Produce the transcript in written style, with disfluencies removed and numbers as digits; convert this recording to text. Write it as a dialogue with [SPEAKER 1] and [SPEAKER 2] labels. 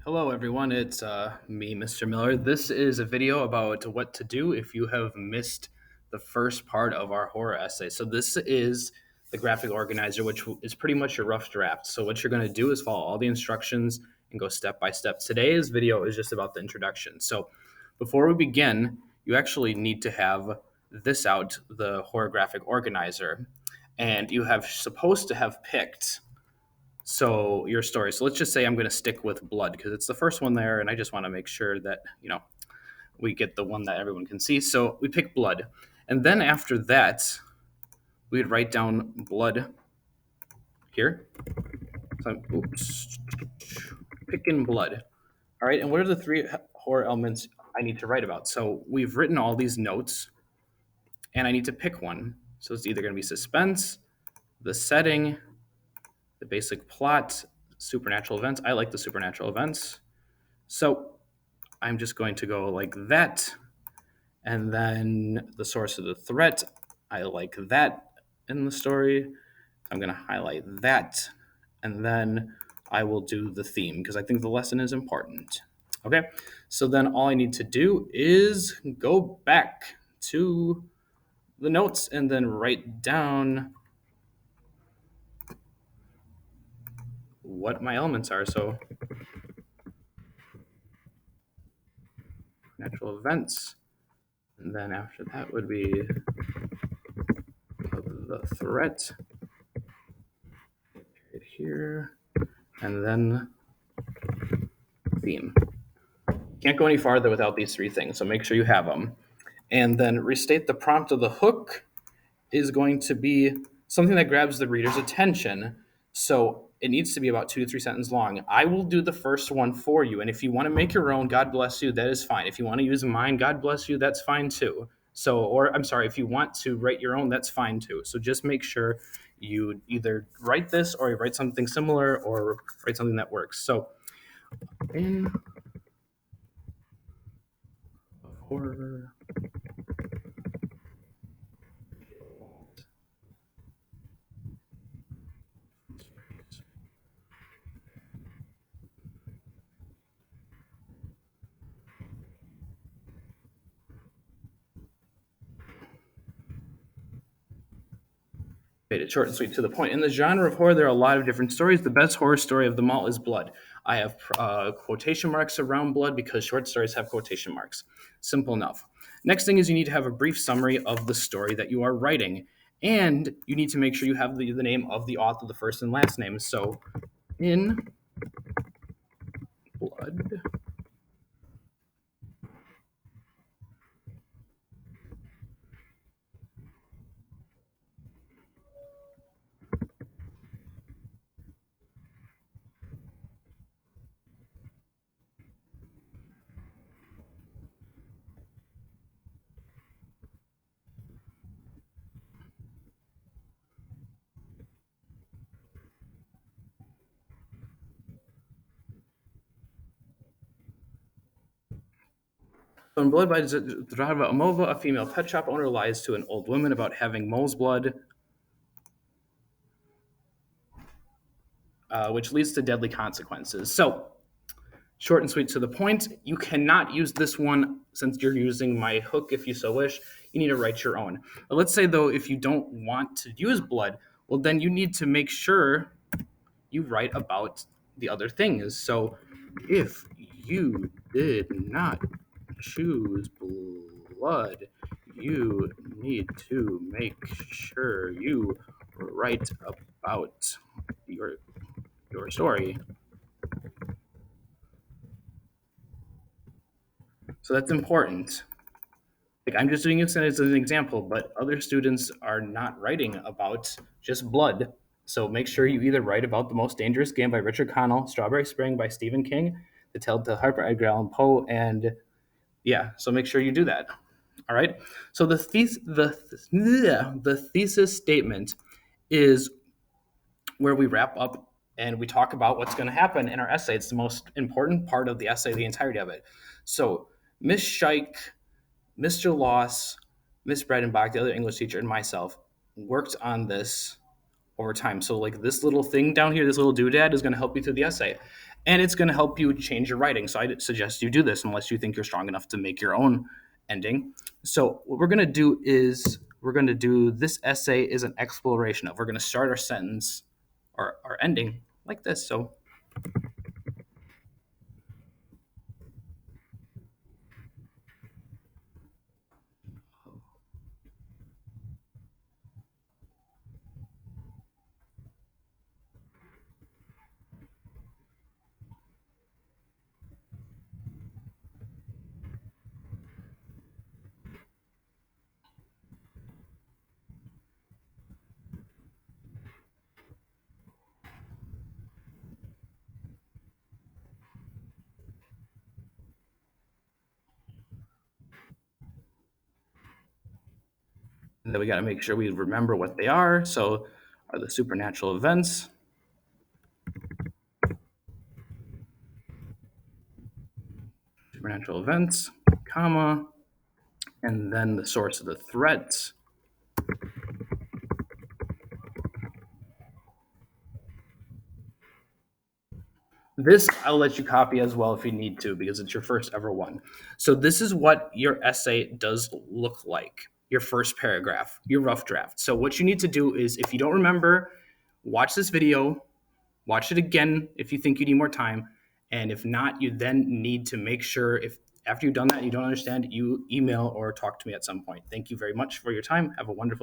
[SPEAKER 1] Hello, everyone. It's me, Mr. Miller. This is a video about what to do if you have missed the first part of our horror essay. So, this is the graphic organizer, which is pretty much your rough draft. So, what you're going to do is follow all the instructions and go step by step. Today's video is just about the introduction. So, before we begin, you actually need to have this out, the horror graphic organizer, and you have supposed to have picked your story. So let's just say I'm going to stick with blood because it's the first one there, and I just want to make sure that we get the one that everyone can see. So we pick blood, and then after that, we'd write down blood here. So oops, picking blood. All right, and what are the three horror elements I need to write about? So we've written all these notes, and I need to pick one. So it's either going to be suspense, the setting, the basic plot, supernatural events. I like the supernatural events. So I'm just going to go like that. And then the source of the threat, I like that in the story. I'm going to highlight that. And then I will do the theme because I think the lesson is important. Okay, so then all I need to do is go back to the notes and then write down what my elements are. So, natural events. And then after that would be the threat right here, and then theme. Can't go any farther without these three things, so make sure you have them. And then restate the prompt of the hook is going to be something that grabs the reader's attention. So it needs to be about 2 to 3 sentences long. I will do the first one for you. And if you want to make your own, God bless you, that is fine. If you want to use mine, God bless you, that's fine too. Or I'm sorry, if you want to write your own, that's fine too. So just make sure you either write this or you write something similar or write something that works. So in horror. Made it short and sweet to the point. In the genre of horror, there are a lot of different stories. The best horror story of them all is Blood. I have quotation marks around Blood because short stories have quotation marks. Simple enough. Next thing is you need to have a brief summary of the story that you are writing. And you need to make sure you have the name of the author, the first and last name. So, in Blood. So in Blood by Zdrava Amova, a female pet shop owner lies to an old woman about having mole's blood, which leads to deadly consequences. So, short and sweet to the point. You cannot use this one since you're using my hook if you so wish. You need to write your own. But let's say, though, if you don't want to use blood, well, then you need to make sure you write about the other things. So, if you did not choose blood, you need to make sure you write about your story. So that's important. Like I'm just doing this as an example, but other students are not writing about just blood. So make sure you either write about The Most Dangerous Game by Richard Connell, Strawberry Spring by Stephen King, The Telltale Heart by Edgar Allan Poe, and yeah, so make sure you do that. All right. So the thesis statement is where we wrap up and we talk about what's going to happen in our essay. It's the most important part of the essay, the entirety of it. So Miss Shike, Mr. Loss, Miss Bredenbach, the other English teacher, and myself worked on this over time. So like this little thing down here, this little doodad is going to help you through the essay. and it's going to help you change your writing. So I suggest you do this unless you think you're strong enough to make your own ending. So what we're going to do is we're going to do this essay is an exploration of. We're going to start our sentence or our ending like this. So then we got to make sure we remember what they are. So are the supernatural events. Supernatural events, comma, and then the source of the threats. This I'll let you copy as well if you need to, because it's your first ever one. So this is what your essay does look like. Your first paragraph, your rough draft. So what you need to do is, if you don't remember, watch this video, watch it again if you think you need more time, and if not, you then need to make sure, if after you've done that and you don't understand, you email or talk to me at some point. Thank you very much for your time. Have a wonderful